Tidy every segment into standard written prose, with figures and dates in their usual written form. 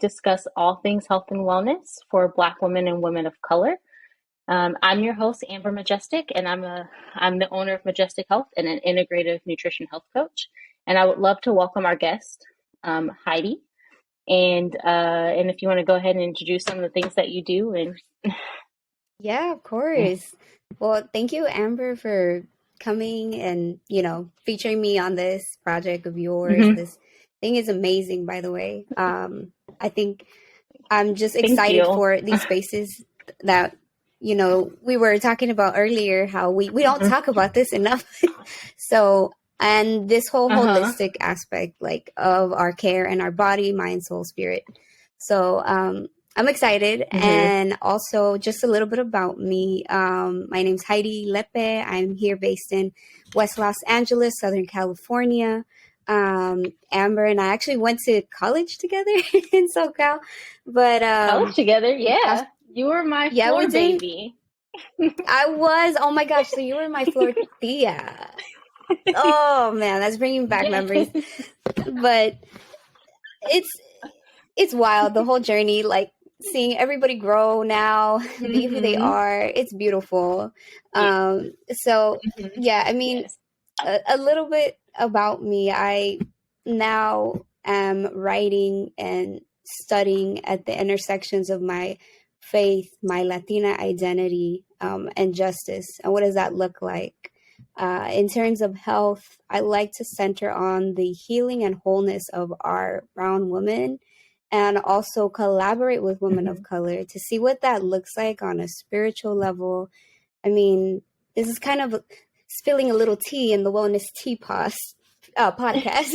discuss all things health and wellness for Black women and women of color. I'm your host, Amber Majestic, and I'm the owner of Majestic Health and an integrative nutrition health coach. And I would love to welcome our guest, Heidi. And if you want to go ahead and introduce some of the things that you do, and Yeah, of yeah. course. Well, thank you, Amber, for coming and, featuring me on this project of yours. Hmm. This thing is amazing, by the way. I think I'm just Thank excited you. for these spaces that, we were talking about earlier, how we don't Hmm. talk about this enough. So, and this whole Uh-huh. holistic aspect, like of our care and our body, mind, soul, spirit. So, I'm excited. Hmm. And also, just a little bit about me. My name's Heidi Lepe. I'm here based in West Los Angeles, Southern California. Amber and I actually went to college together in SoCal, but College together, past, yeah. You were my yeah, we floor did. baby. I was. Oh my gosh! So you were my floor tia. Oh man, that's bringing back Yeah. memories. But it's it's wild, the whole journey, like seeing everybody grow now, be who they Hmm. are. It's beautiful. Yeah. So Hmm. yeah, I mean, Yes. a little bit about me. I now am writing and studying at the intersections of my faith, my Latina identity, and justice. And what does that look like? In terms of health, I like to center on the healing and wholeness of our brown women and also collaborate with women of Hmm. color to see what that looks like on a spiritual level. I mean, this is kind of spilling a little tea in the wellness teapot podcast.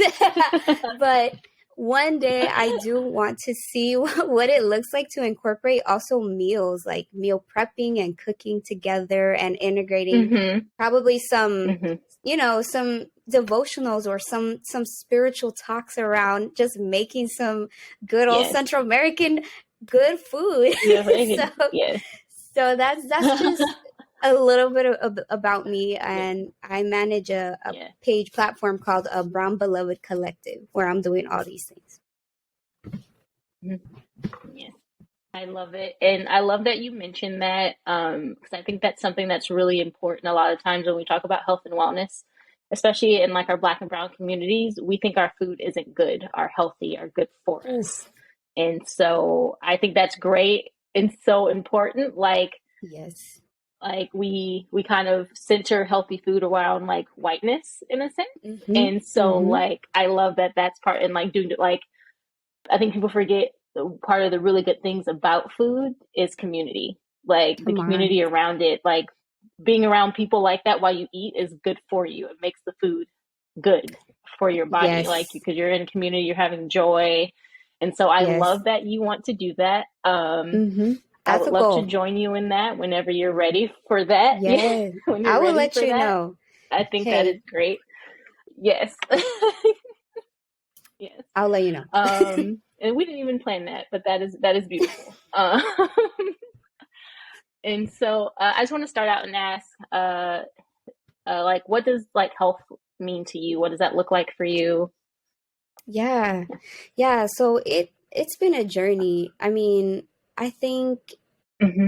But one day I do want to see what it looks like to incorporate also meals, like meal prepping and cooking together and integrating Hmm. probably some, Hmm. some devotionals or some spiritual talks around just making some good old Yes. Central American good food. Yeah. so Yes. so that's just a little bit about me, Yeah. and I manage a Yeah. page platform called a Brown Beloved Collective, where I'm doing all these things. Mhm. Yes. I love it. And I love that you mentioned that because I think that's something that's really important a lot of times when we talk about health and wellness, especially in like our Black and Brown communities, we think our food isn't good, are healthy, are good for us. Oof. And so I think that's great and so important. Yes. Like we kind of center healthy food around like whiteness in a sense. Mm-hmm. And so Mm-hmm. like I love that that's part and like doing it like I think people forget part of the really good things about food is community. Like the Come on. community around it, like being around people like that while you eat is good for you. It makes the food good for your body, like Yes. because you're in a community, you're having joy. And so I Yes. love that you want to do that. Mm-hmm. I That's would a love to goal. join you in that whenever you're ready for that. Yeah, Yeah. when you're I will ready let for you that. know. I think that is Hey, great. Yes. Yes. I'll let you know. And we didn't even plan that, but that is beautiful. And so I just want to start out and ask, like, what does like health mean to you? What does that look like for you? Yeah. Yeah. So it's been a journey. I mean, I think Hmm.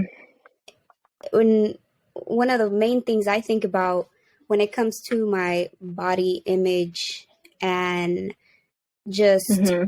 when one of the main things I think about when it comes to my body image and just Hmm.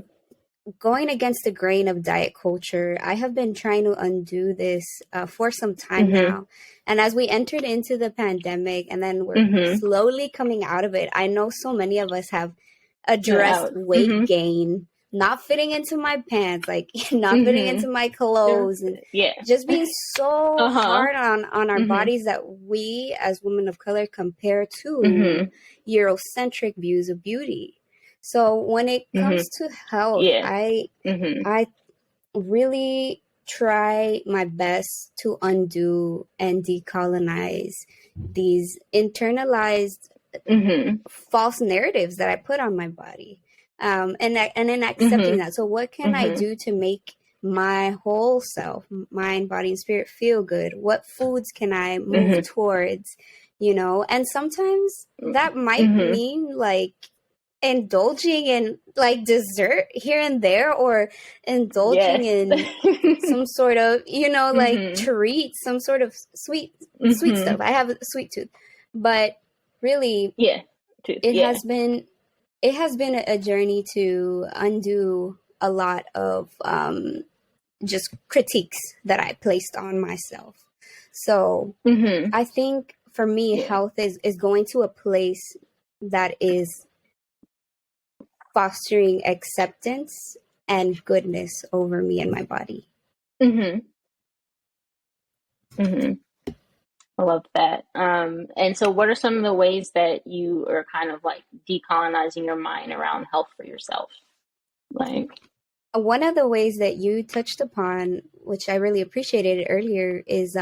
going against the grain of diet culture, I have been trying to undo this for some time Hmm. now. And as we entered into the pandemic and then we're Hmm. slowly coming out of it, I know so many of us have You're addressed out. weight Hmm. gain, not fitting into my pants, like not fitting Hmm. into my clothes, and Yeah. just being so Uh-huh. hard on our Hmm. bodies that we as women of color compare to Hmm. Eurocentric views of beauty. So when it Hmm. comes to health, Yeah. I Hmm. I really try my best to undo and decolonize these internalized Hmm. false narratives that I put on my body, and in accepting Hmm. that. So, what can I Hmm. do to make my whole self, mind, body, and spirit feel good? What foods can I move Hmm. towards? And sometimes that might Hmm. mean like indulging in like dessert here and there, or indulging Yes. in some sort of, like Mm-hmm. treat, some sort of sweet Mm-hmm. stuff. I have a sweet tooth, but really, Yeah. it Yeah. has been a journey to undo a lot of just critiques that I placed on myself. So Mm-hmm. I think for me, Yeah. health is going to a place that is fostering acceptance and goodness over me and my body. Mm-hmm. Mm-hmm. I love that. And so what are some of the ways that you are kind of like decolonizing your mind around health for yourself? Like, One of the ways that you touched upon, which I really appreciated earlier, is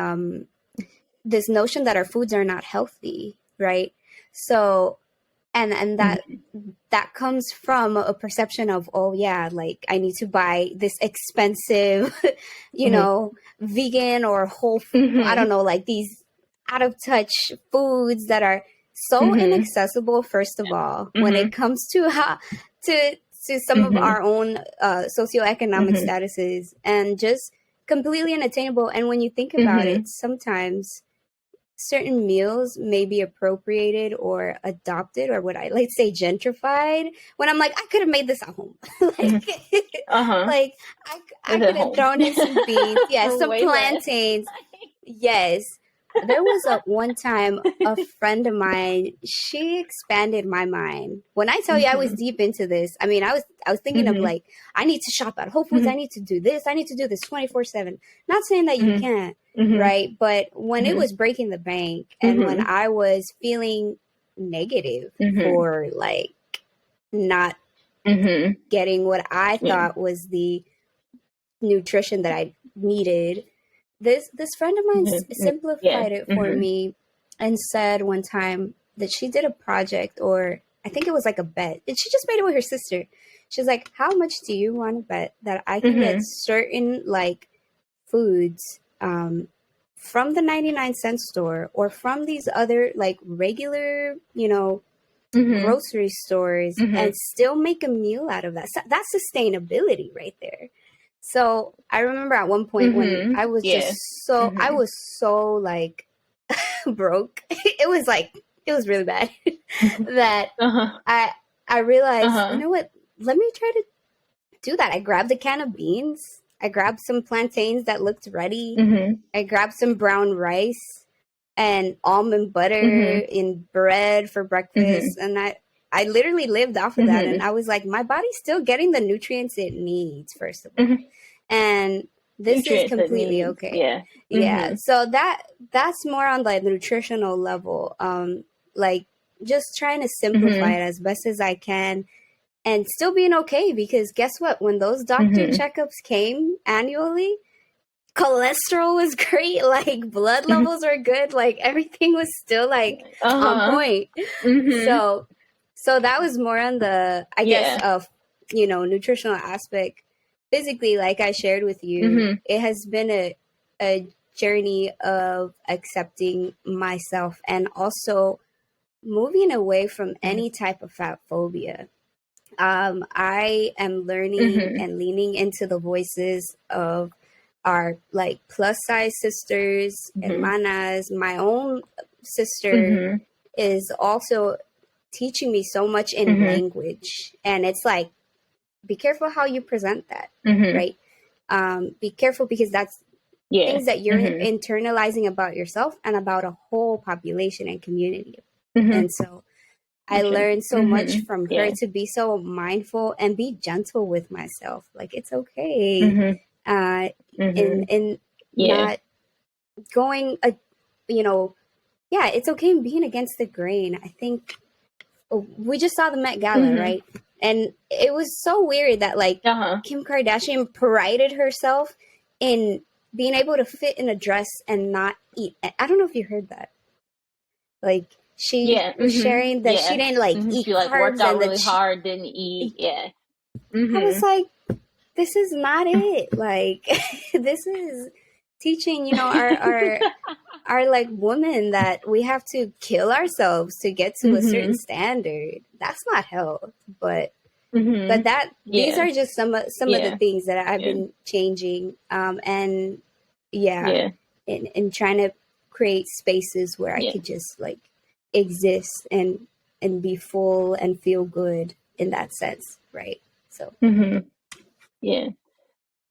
this notion that our foods are not healthy, right? So, and mm-hmm. that comes from a perception of, oh yeah, like I need to buy this expensive, Mm-hmm. vegan or I Mm-hmm. don't know, like these out of touch foods that are so Mm-hmm. inaccessible. First of all, when Mm-hmm. it comes to to to some of Mm-hmm. our own socioeconomic Mm-hmm. statuses, and just completely unattainable. And when you think about Mm-hmm. it, sometimes certain meals may be appropriated or adopted, or what I like to say gentrified, when I'm like, I could have made this at home. Mm-hmm. like Uh-huh. like I Is at could have home thrown in some beans, yeah, for some way less. plantains. Yes. There was a one time a friend of mine, she expanded my mind. When I tell you I was Mm-hmm. deep into this, I mean I was thinking of Mm-hmm. like, I need to shop at Whole Foods, I Mm-hmm. need to do this, I need to do this 24/7. Not saying that you Mm-hmm. can't, Mm-hmm. right? But when it was breaking the bank, and when Mm-hmm. I was feeling negative Mm-hmm. for like not Mm-hmm. getting what I Yeah. thought was the nutrition that I needed, this friend of mine Mm-hmm. Yeah. simplified it for Mm-hmm. me and said one time that she did a project, or I think it was like a bet, and she just made it with her sister. She's like, how much do you want to bet that I can get Mm-hmm. certain like foods from the 99-cent store, or from these other like regular, Mm-hmm. grocery stores, Mm-hmm. and still make a meal out of that? So that's sustainability right there. So I remember at one point when Mm-hmm. Yeah. I Mm-hmm. was so like broke. It was really bad that Uh-huh. I I realized, you Uh-huh. know what? Let me try to do that. I grabbed a can of beans. I grabbed some plantains that looked ready. Mm-hmm. I grabbed some brown rice and almond butter Mm-hmm. in bread for Mm-hmm. breakfast, and I literally lived off of that. Mm-hmm. And I was like, my body's still getting the nutrients it needs, first of all, Mm-hmm. and this is Nutrients it completely needs. okay. Yeah. Yeah, Mm-hmm. so that's more on the nutritional level, like just trying to simplify Mm-hmm. it as best as I can, and still being okay, because guess what, when those doctor Mm-hmm. checkups came annually, cholesterol was great, like blood Mm-hmm. levels were good, like everything was still like on Uh-huh. point. Mm-hmm. So that was more on the, I guess, Yeah. of nutritional aspect. Physically, like I shared with you, Mm-hmm. it has been a journey of accepting myself, and also moving away from any type of fat phobia. I am learning Mm-hmm. and leaning into the voices of our like plus size sisters, Mm-hmm. hermanas. My own sister Mm-hmm. is also teaching me so much in Mm-hmm. language, and it's like, be careful how you present that, Mm-hmm. right? Be careful, because that's Yeah. things that you're Mm-hmm. internalizing about yourself and about a whole population and community. Mm-hmm. And so I Okay. learned so much Mm-hmm. from her Yeah. to be so mindful and be gentle with myself. Like, it's okay, Mm-hmm. uh, Mm-hmm. in Yeah. not going, you know, yeah, it's okay in being against the grain. I think we just saw the Met Gala, Mm-hmm. right? And it was so weird that like Uh-huh. Kim Kardashian prided herself in being able to fit in a dress and not eat. I don't know if you heard that. Like, she Yeah. was Mm-hmm. sharing that she Yeah. didn't like Mm-hmm. eat She like worked carbs, out and really hard, didn't eat. Yeah. I was Mm-hmm. like, this is not it. Like, this is teaching, our like women that we have to kill ourselves to get to a certain Mm-hmm. standard. That's not health. But Mm-hmm. that these Yeah. are just some of the Yeah. things that I've Yeah. been changing. And yeah, Yeah. and trying to create spaces where I Yeah. could just like exist and be full and feel good in that sense, right? So Mm-hmm. Yeah.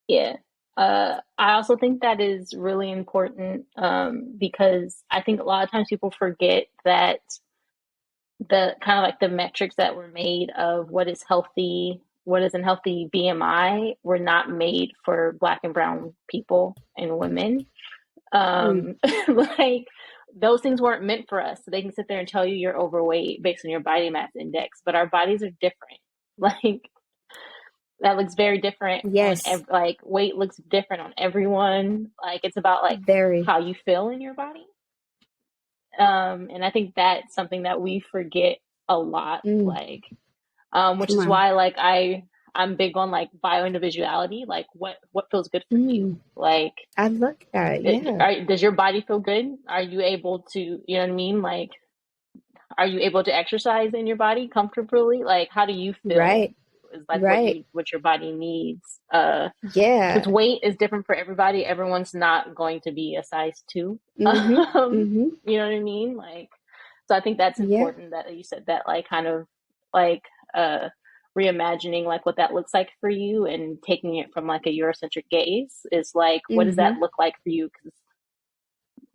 Yeah. I also think that is really important, because I think a lot of times people forget that the kind of like the metrics that were made of what is healthy, what is unhealthy BMI were not made for Black and brown people and women. mm, Like those things weren't meant for us. So they can sit there and tell you you're overweight based on your body mass index, but our bodies are different. Like that looks very different on yes, like weight looks different on everyone. Like it's about like very. how you feel in your body. And I think that's something that we forget a lot. Mm, Like, which come is on. why like I'm big on like bio individuality. Like what feels good for you. Mm, Like, I look at that. Yeah. does your body feel good? Are you able to, you know what I mean? Like, are you able to exercise in your body comfortably? Like, how do you feel? Right. Is like Right. what your body needs. Yeah. Because weight is different for everybody. Everyone's not going to be a size two. Mm-hmm. Mm-hmm. You know what I mean? Like, so I think that's Yeah. important that you said that, like, kind of like uh, reimagining like what that looks like for you and taking it from like a Eurocentric gaze is like, what does Mm-hmm. that look like for you? Because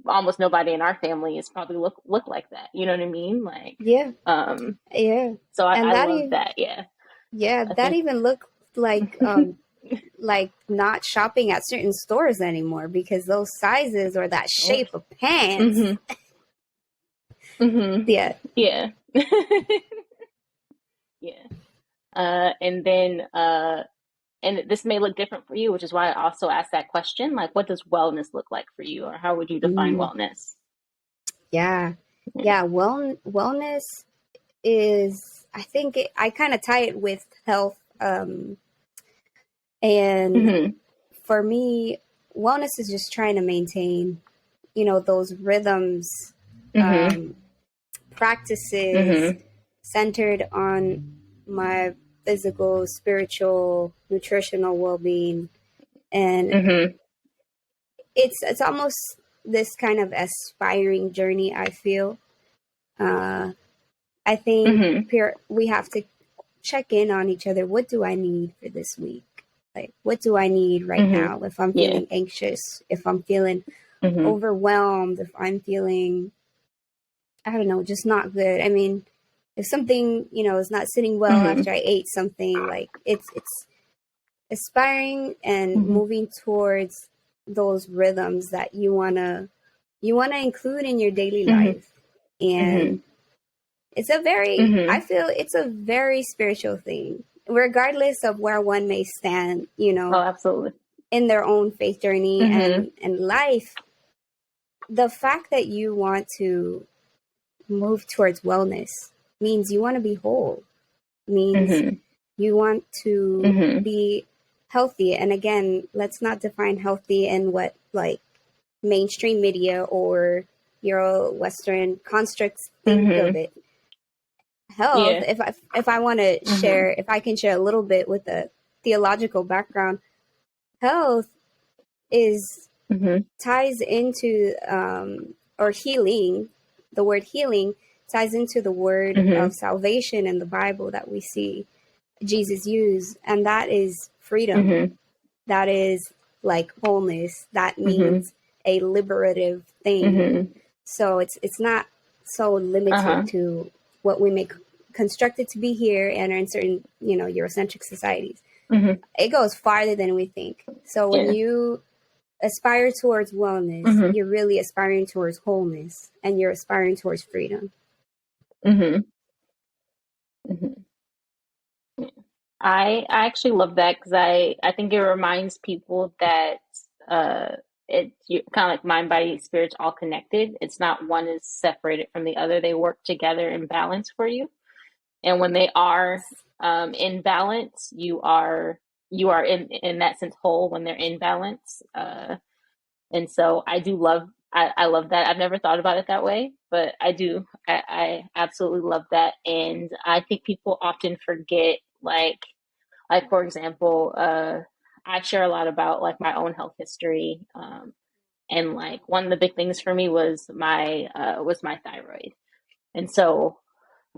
almost nobody in our family is probably look like that. You know what I mean? Like, Yeah. um, Yeah. so And I that love even that. Yeah, yeah, I that think. even looked like not shopping at certain stores anymore because those sizes or that Oh, shape of pants. mm-hmm. Mm-hmm. Yeah. Yeah. Yeah. And then, and this may look different for you, which is why I also asked that question. Like, what does wellness look like for you, or how would you define Mm, wellness? yeah. Yeah. Yeah. Wellness is, I think I kind of tie it with health. And Mm-hmm. for me, wellness is just trying to maintain, those rhythms, Mm-hmm. um, practices Mm-hmm. centered on my physical, spiritual, nutritional well-being. And Mm-hmm. it's almost this kind of aspiring journey, I feel. Uh, I think Mm-hmm. we have to check in on each other. What do I need for this week? Like, what do I need right Mm-hmm. now? If I'm Yeah. feeling anxious, if I'm feeling Mm-hmm. overwhelmed, if I'm feeling, I don't know, just not good. I mean, if something, is not sitting well Mm-hmm. after I ate something, like it's aspiring and Mm-hmm. moving towards those rhythms that you wanna include in your daily Mm-hmm. life. And I Mm-hmm. feel it's a very spiritual thing, regardless of where one may stand, Oh, absolutely. in their own faith journey Mm-hmm. and life. The fact that you want to move towards wellness means you want to be whole, means Mm-hmm. you want to Mm-hmm. be healthy. And again, let's not define healthy in what like mainstream media or Euro Western constructs think of Mm-hmm. it. Health, Yeah. if I want to Mm-hmm. share, if I can share a little bit with a theological background, health is Mm-hmm. ties into or healing. The word healing ties into the word Mm-hmm. of salvation in the Bible that we see Jesus use, and that is freedom. Mm-hmm. That is like wholeness. That Mm-hmm. means a liberative thing. Mm-hmm. So it's not so limited Uh-huh. to what we make constructed to be here and are in certain, Eurocentric societies. Mm-hmm. It goes farther than we think. So when Yeah. you aspire towards wellness, Mm-hmm. you're really aspiring towards wholeness and you're aspiring towards freedom. Mm-hmm. Mm-hmm. I actually love that because I think it reminds people that uh it's kind of like mind, body, spirit's all connected. It's not one is separated from the other. They work together in balance for you. And when they are in balance, you are in that sense whole when they're in balance. And so I do love, I love that. I've never thought about it that way, but I do. I absolutely love that. And I think people often forget, like for example, I share a lot about like my own health history. And like one of the big things for me was my thyroid. And so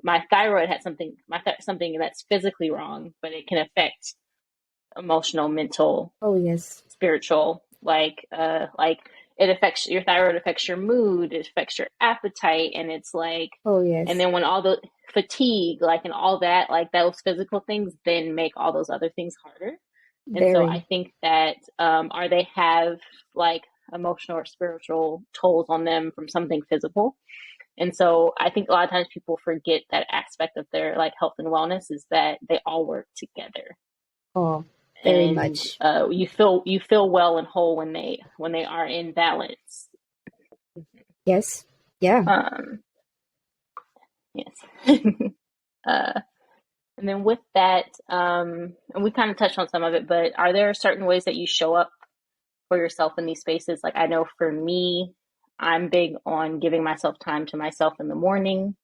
my thyroid had something that's physically wrong, but it can affect emotional, mental, Oh, yes. spiritual, like it affects your thyroid, affects your mood, it affects your appetite, and it's like, Oh, and yes. then when all the fatigue, like, and all that, like those physical things then make all those other things harder. And so I Very. think that or they have like emotional or spiritual tolls on them from something physical. And so I think a lot of times people forget that aspect of their like health and wellness is that they all work together. Oh, very And much. you feel well and whole when they are in balance. Yes. Yeah. Um, yes. uh, and then with that, and we kind of touched on some of it, but are there certain ways that you show up for yourself in these spaces? Like I know for me, I'm big on giving myself time to myself in the morning,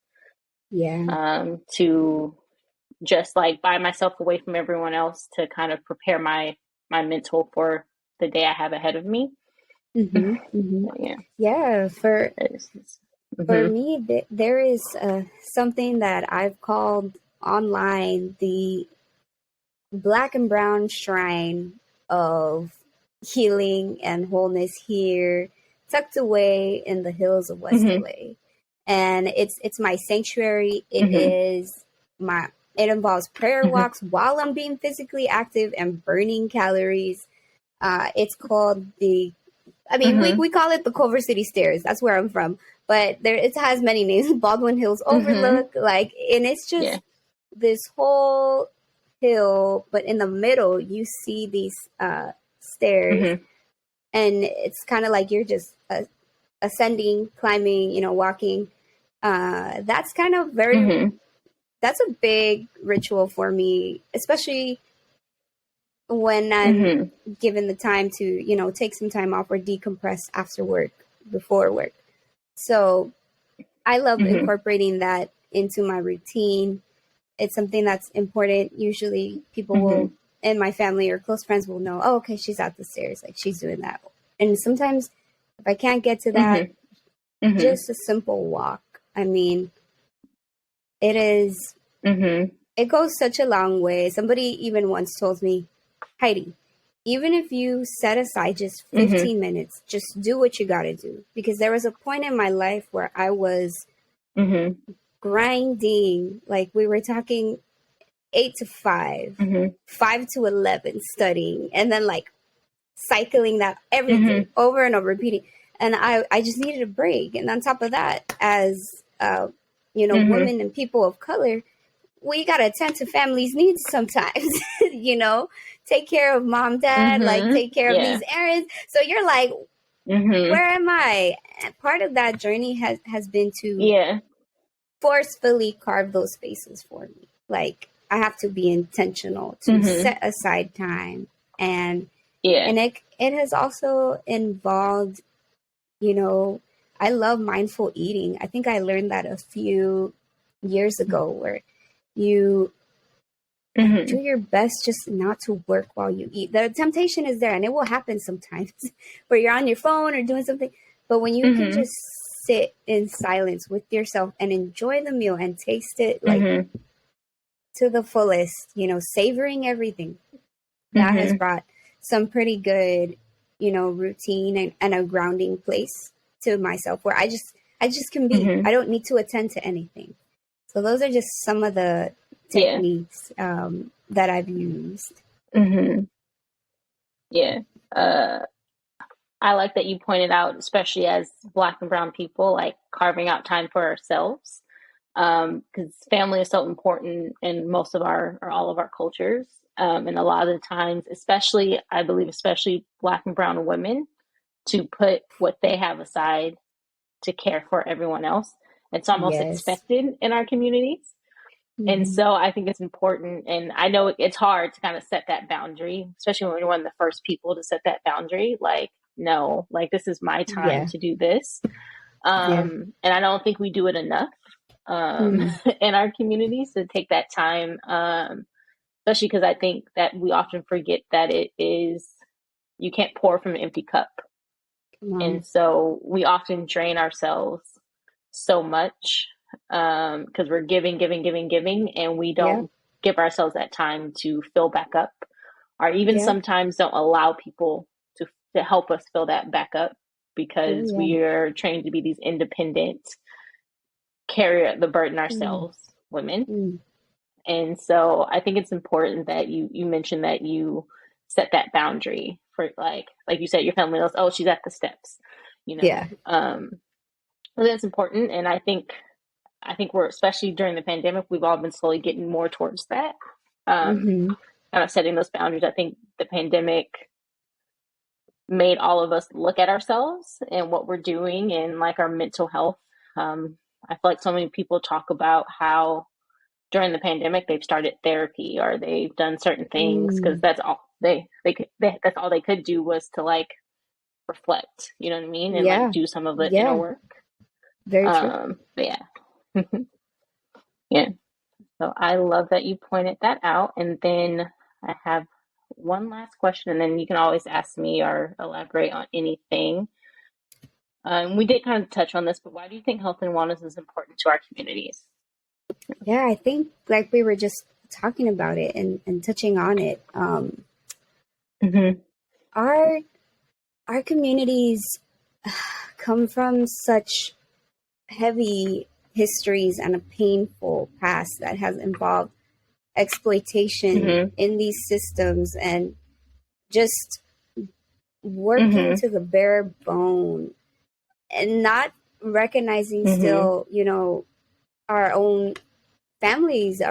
Yeah. to just like buy myself away from everyone else to kind of prepare my mental for the day I have ahead of me. Mm-hmm. Mm-hmm. Yeah. Yeah. For Mm-hmm. me, there is something that I've called online the Black and Brown Shrine of healing and wholeness here, tucked away in the hills of West Mm-hmm. LA. And it's my sanctuary. Mm-hmm. It involves prayer Mm-hmm. walks while I'm being physically active and burning calories. It's called the I mean, Mm-hmm. we call it the Culver City Stairs. That's where I'm from. But there it has many names. Baldwin Hills Mm-hmm. Overlook, like, and it's just Yeah. this whole hill, but in the middle you see these stairs, Mm-hmm. and it's kind of like you're just ascending, climbing, walking. That's kind of Mm-hmm. that's a big ritual for me, especially when I'm Mm-hmm. given the time to, take some time off or decompress after work, before work. So I love Mm-hmm. incorporating that into my routine. It's something that's important. Usually people Mm-hmm. will, in my family or close friends will know, oh, okay, she's at the stairs, like she's doing that. And sometimes if I can't get to that, Mm-hmm. Mm-hmm. just a simple walk. I mean, it is, Mm-hmm. it goes such a long way. Somebody even once told me, Heidi, even if you set aside just Mm-hmm. 15 minutes, just do what you got to do. Because there was a point in my life where I was Mm-hmm. grinding, like we were talking 8 to 5, Mm-hmm. 5 to 11 studying, and then like cycling that every Mm-hmm. day over and over, repeating. And I just needed a break. And on top of that, as, Mm-hmm. women and people of color, we got to attend to family's needs sometimes, you know, take care of mom, dad, like Mm-hmm. take care of Yeah. these errands. So you're like, Mm-hmm. where am I? And part of that journey has been to Yeah. forcefully carve those spaces for me. Like I have to be intentional to Mm-hmm. set aside time, and Yeah. it has also involved, you know, I love mindful eating. I think I learned that a few years ago, where you like do Mm-hmm. your best just not to work while you eat. The temptation is there and it will happen sometimes where you're on your phone or doing something. But when you can Mm-hmm. just sit in silence with yourself and enjoy the meal and taste it like Mm-hmm. to the fullest, savoring everything, that has Mm-hmm. brought some pretty good, routine and a grounding place to myself where I just can be. Mm-hmm. I don't need to attend to anything. So those are just some of the Yeah. techniques that I've used. Mm-hmm. Yeah. Uh, I like that you pointed out, especially as Black and Brown people, like carving out time for ourselves, because family is so important in most of our or all of our cultures, and a lot of the times, especially I believe, especially Black and Brown women, to put what they have aside to care for everyone else. It's almost Yes. expected in our communities. And Hmm. so I think it's important, and I know it's hard to kind of set that boundary, especially when you're one of the first people to set that boundary. Like no, like this is my time Yeah. to do this. Yeah. And I don't think we do it enough Mm. in our communities to take that time, especially because I think that we often forget that it is, you can't pour from an empty cup. Come And on. so we often drain ourselves so much because we're giving, giving, giving, giving, and we Yeah. don't give ourselves that time to fill back up, or even Yeah. sometimes don't allow people to help us fill that back up Oh, because yeah. we are trained to be these independent, carry the burden Mm. ourselves women. Mm. And so I think it's important that you mentioned that you set that boundary for like you said, your family knows, oh, she's at the steps, you know. Yeah. So that's important. And I think we're, especially during the pandemic, we've all been slowly getting more towards that. Um, Mm-hmm. Kind of setting those boundaries. I think the pandemic made all of us look at ourselves and what we're doing and like our mental health. I feel like so many people talk about how during the pandemic they've started therapy or they've done certain things because Mm. that's all that's all they could do was to like reflect, you know what I mean, and like Yeah. do some of the inner Yeah. work. Very true. But yeah, yeah. So I love that you pointed that out. And then I have one last question, and then you can always ask me or elaborate on anything. We did kind of touch on this, but why do you think health and wellness is important to our communities? Yeah, I think like we were just talking about it and touching on it. Mm-hmm. Our our communities come from such heavy histories and a painful past that has involved exploitation Mm-hmm. in these systems and just working Mm-hmm. to the bare bone and not recognizing Mm-hmm. still, our own families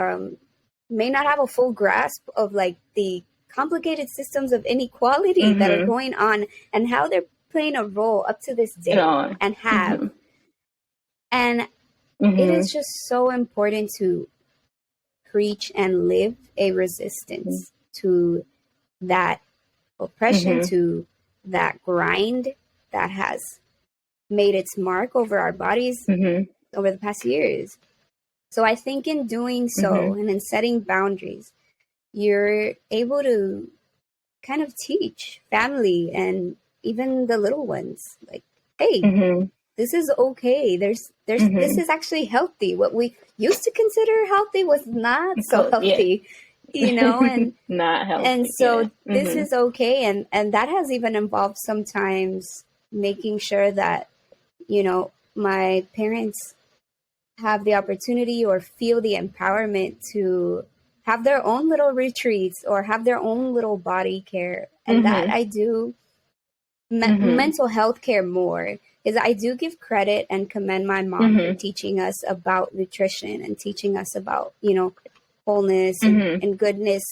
may not have a full grasp of like the complicated systems of inequality that are Mm-hmm. going on and how they're playing a role up to this And day on. and have. Mm-hmm. And it is Mm-hmm. just so important to preach and live a resistance to that oppression, Mm-hmm. to that grind that has made its mark over our bodies Mm-hmm. over the past years. So I think in doing so Mm-hmm. and in setting boundaries, you're able to kind of teach family and even the little ones like, hey, Mm-hmm. this is okay. This Mm-hmm. is actually healthy. What we used to consider healthy was not so Yeah. healthy, Not and healthy. Yeah. so this Mm-hmm. is okay. And that has even involved sometimes making sure that, my parents have the opportunity or feel the empowerment to have their own little retreats or have their own little body care. And that Mm-hmm. I do Mm-hmm. mental health care more is I do give credit and commend my mom for Mm-hmm. teaching us about nutrition and teaching us about, wholeness Mm-hmm. and goodness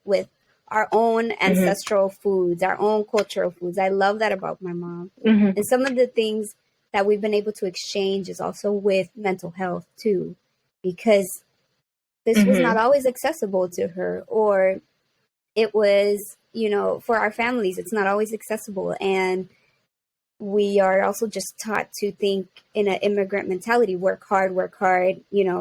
with our own Mm-hmm. ancestral foods, our own cultural foods. I love that about my mom. Mm-hmm. And some of the things that we've been able to exchange is also with mental health too, because this was not Mm-hmm. always accessible to her, or it was, for our families, it's not always accessible. And we are also just taught to think in an immigrant mentality, work hard,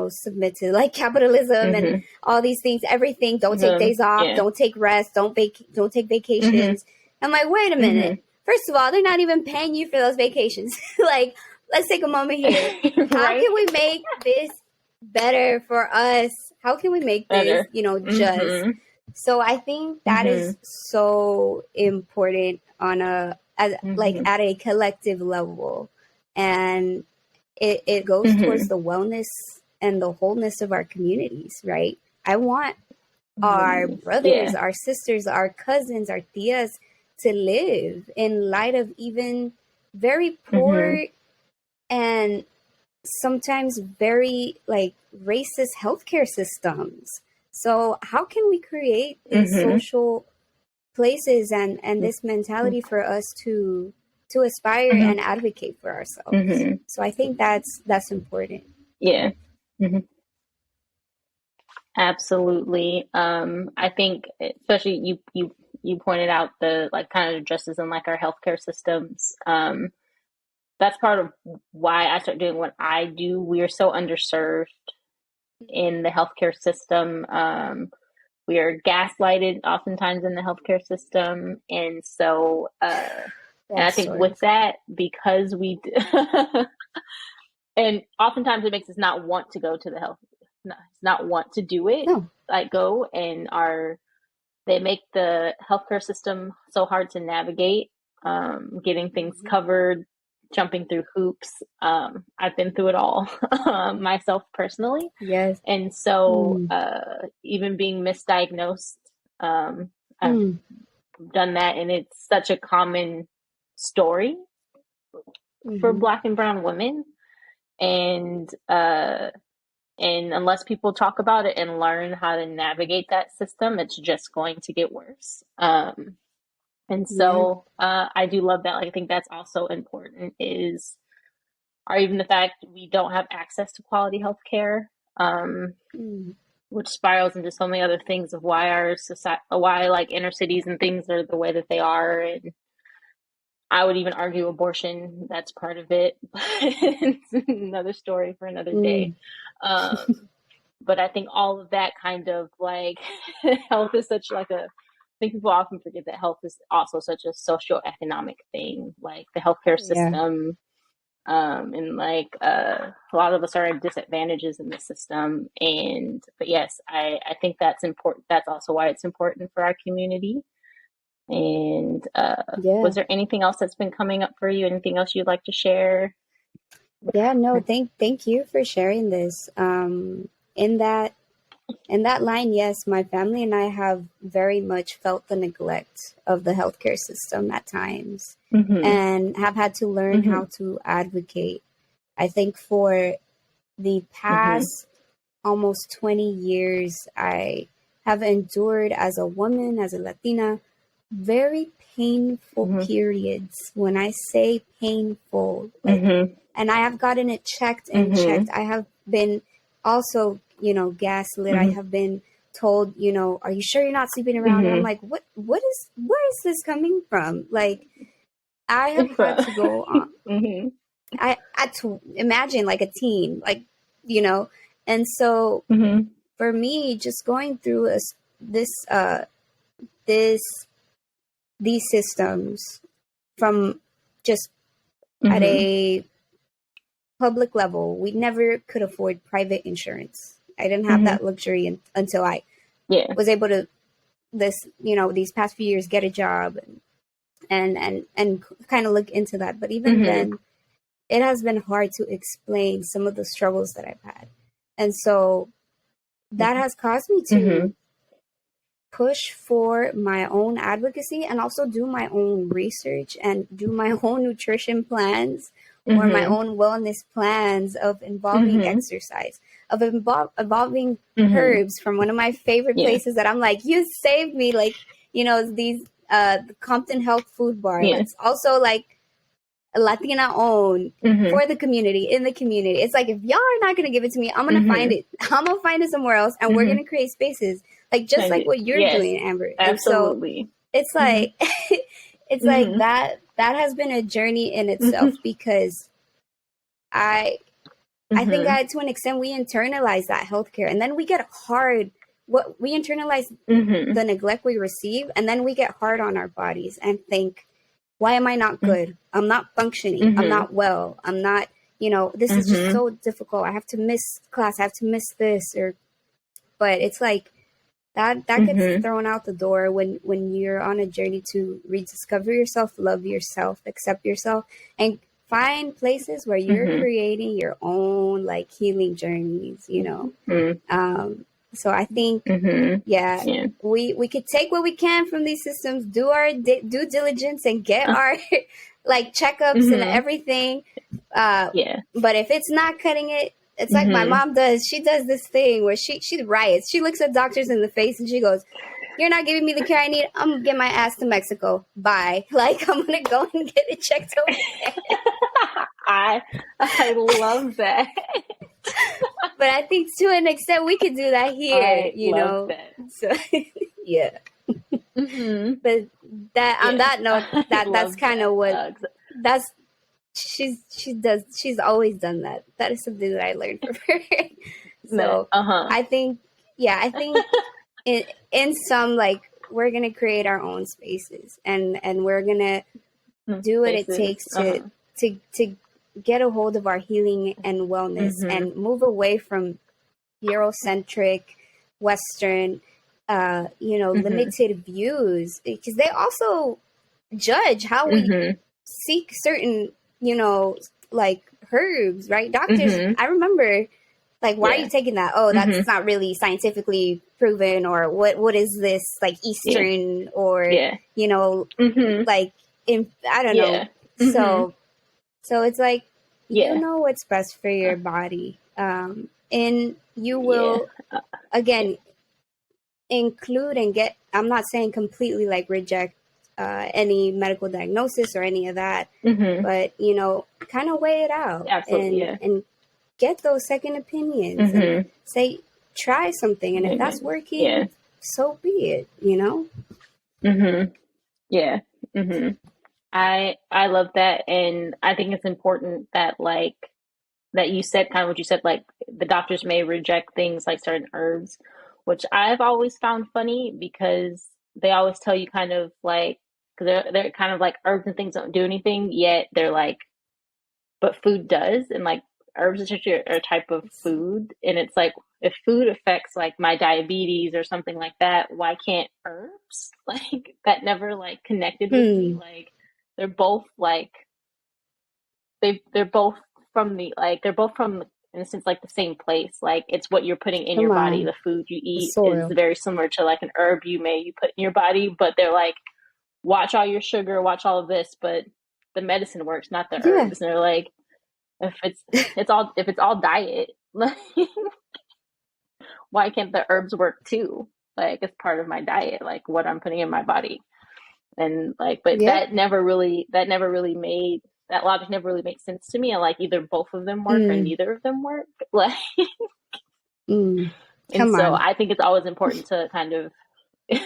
submit to like capitalism and Mm-hmm. all these things, everything. Don't take days off, Yeah. don't take rest, don't take Mm-hmm. vacations. I'm like, wait a minute. Mm-hmm. First of all, they're not even paying you for those vacations. Like, let's take a moment here. How Right? can we make this better for us? How can we make this, Better. just? Mm-hmm. So I think that Mm-hmm. is so important on like Mm-hmm. at a collective level, and it goes towards Mm-hmm. the wellness and the wholeness of our communities, right? I want our brothers, Yeah. our sisters, our cousins, our tias to live in light of even very Mm-hmm. poor and sometimes very like racist healthcare systems. So how can we create these Mm-hmm. social places and this mentality for us to aspire Mm-hmm. and advocate for ourselves? Mm-hmm. So I think that's important. Yeah. Mm-hmm. Absolutely. I think especially you you pointed out the like kind of justice in like our healthcare systems. That's part of why I start doing what I do. We are so underserved in the healthcare system. We are gaslighted oftentimes in the healthcare system, and so and I That think sort with of. that, because and oftentimes it makes us not want to go to the health, not want to do it, No. like go and they make the healthcare system so hard to navigate, getting things Mhm. covered, jumping through hoops. I've been through it all myself personally. Yes. And so Mm. even being misdiagnosed, I've Mm. done that. And it's such a common story for Mhm. Black and Brown women. And unless people talk about it and learn how to navigate that system, it's just going to get worse. And Yeah. so I do love that. Like, I think that's also important is, or even the fact we don't have access to quality health care, Mm. which spirals into so many other things of why our society, why like inner cities and things are the way that they are. And I would even argue abortion, that's part of it. But it's another story for another day. Mm. But I think all of that kind of like health is such like a, I think people often forget that health is also such a socioeconomic thing, like the healthcare Yeah. system. And like a lot of us are at disadvantages in the system. And but yes, I think that's important. That's also why it's important for our community. And Yeah. was there anything else that's been coming up for you? Anything else you'd like to share? Yeah. No. Thank you for sharing this. In that line, yes, my family and I have very much felt the neglect of the healthcare system at times, Mm-hmm. and have had to learn Mm-hmm. how to advocate. I think for the Mm-hmm. past almost 20 years, I have endured as a woman, as a Latina, very painful Mm-hmm. periods. When I say painful, like, Mm-hmm. and I have gotten it checked and Mm-hmm. checked. I have been also, gaslit. I Mm-hmm. have been told, are you sure you're not sleeping around? And I'm Mm-hmm. like, where is this coming from? Like, I have had to go on. Mm-hmm. I had to imagine like a teen, like, and so Mm-hmm. for me, just going through this, this, these systems from just at Mm-hmm. a public level, we never could afford private insurance. I didn't have Mm-hmm. that luxury until I Yeah. was able to these past few years get a job and kind of look into that. But even Mm-hmm. then, it has been hard to explain some of the struggles that I've had. And so that has caused me Mm-hmm. to push for my own advocacy and also do my own research and do my own nutrition plans or my Mm-hmm. own wellness plans of involving Mm-hmm. exercise, of involving Mm-hmm. herbs from one of my favorite Yeah. places that I'm like, you saved me. Like, these, the Compton Health Food Bar, Yeah. that's also like Latina owned Mm-hmm. for the community, in the community. It's like, if y'all are not going to give it to me, I'm going to find Mm-hmm. it. I'm going to find it somewhere else, and we're going Mm-hmm. to create spaces like just Find like it. what you're Yes. doing, Amber. And so Absolutely. it's Mm-hmm. like it's like Mm-hmm. that has been a journey in itself, Mm-hmm. because I I think Mm-hmm. to an extent we internalize that healthcare, and then we get hard. What we internalize Mm-hmm. the neglect we receive, and then we get hard on our bodies and think, why am I not good? I'm not functioning. I'm Mm-hmm. not well. I'm not, this is just Mm-hmm. so difficult. I have to miss class. I have to miss this. But it's like that gets Mm-hmm. thrown out the door when you're on a journey to rediscover yourself, love yourself, accept yourself, and find places where you're Mm-hmm. creating your own like healing journeys. Um, so I think, Mm-hmm. yeah, Yeah. we could take what we can from these systems, do our due diligence, and get our like checkups and Mm-hmm. everything. Uh, Yeah. but if it's not cutting it, it's like my Mm-hmm. mom does. She does this thing where she riots. She looks at doctors in the face and she goes, "You're not giving me the care I need. I'm gonna get my ass to Mexico. Bye. Like, I'm gonna go and get it checked over there." I I love that. But I think to an extent we could do that here, I love that. So yeah. But that on Yeah. that note, I that's love kind of that. what that's she's always done that. That is something that I learned from her. That, So I think, yeah, I think in some, like, we're gonna create our own spaces, and we're gonna do what it Spaces. takes to get a hold of our healing and wellness and move away from Eurocentric, Western, limited views, because they also judge how we seek certain, like herbs, right? Doctors, I remember, like, why are you taking that? Oh, that's not really scientifically proven, or what is this, like, Eastern, or, like, I don't know. So it's like, you know what's best for your body. And you will, again, include and get, I'm not saying completely, like, reject any medical diagnosis or any of that, but, kind of weigh it out. Absolutely, and get those second opinions and say, try something. And if that's working, so be it. Yeah. I love that. And I think it's important that, like, that you said kind of what you said, like the doctors may reject things like certain herbs, which I've always found funny because they always tell you kind of like, because they're kind of like herbs and things don't do anything, yet they're like, but food does. And like herbs is actually a type of food. And it's like, if food affects like my diabetes or something like that, why can't herbs? Like that never like connected with me. Like they're both like, they're both from the like they're both from in a sense like the same place. Like it's what you're putting in your body. The food you eat is very similar to like an herb you put in your body, but they're like, watch all your sugar, watch all of this, but the medicine works, not the herbs. And they're like, if it's all diet, like why can't the herbs work too? Like it's part of my diet, like what I'm putting in my body. And like, but that never really made that logic never really made sense to me. And like either both of them work or neither of them work. Like, and so I think it's always important to kind of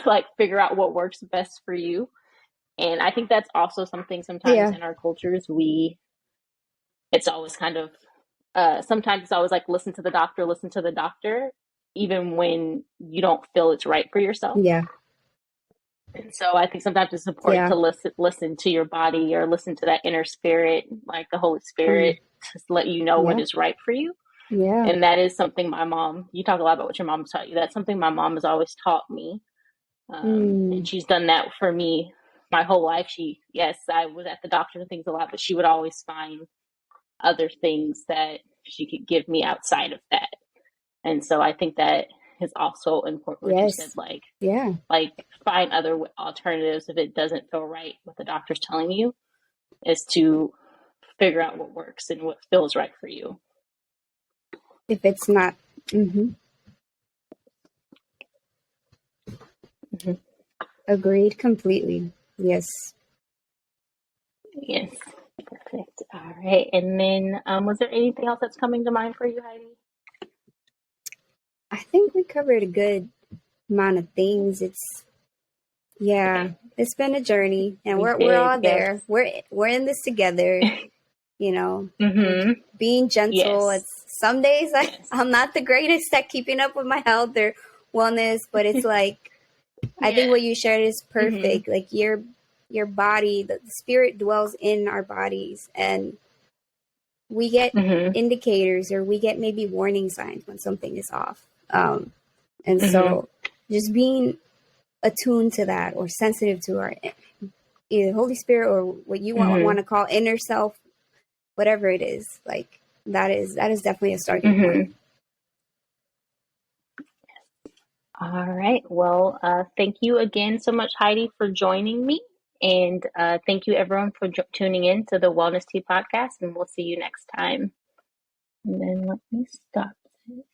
like figure out what works best for you. And I think that's also something sometimes in our cultures it's always kind of sometimes it's always like listen to the doctor, even when you don't feel it's right for yourself. And so I think sometimes it's important to listen to your body or listen to that inner spirit, like the Holy Spirit, to let you know what is right for you. And that is something you talk a lot about what your mom taught you. That's something my mom has always taught me. And she's done that for me my whole life. I was at the doctor and things a lot, but she would always find other things that she could give me outside of that. And so I think that is also important. What you said, like find other alternatives if it doesn't feel right what the doctor's telling you, is to figure out what works and what feels right for you. If it's not, agreed completely. Yes. Perfect. All right. And then, was there anything else that's coming to mind for you, Heidi? I think we covered a good amount of things. It's It's been a journey, and we're all there. We're in this together. Being gentle. It's some days I'm not the greatest at keeping up with my health or wellness, but it's like I think what you shared is perfect. Like your body, the spirit dwells in our bodies, and we get indicators, or we get maybe warning signs when something is off. And so just being attuned to that, or sensitive to our either Holy Spirit, or what you want to call inner self, whatever it is, like that is definitely a starting point. All right. Well, thank you again so much, Heidi, for joining me. And thank you, everyone, for tuning in to the Wellness Tea Podcast. And we'll see you next time. And then let me stop this.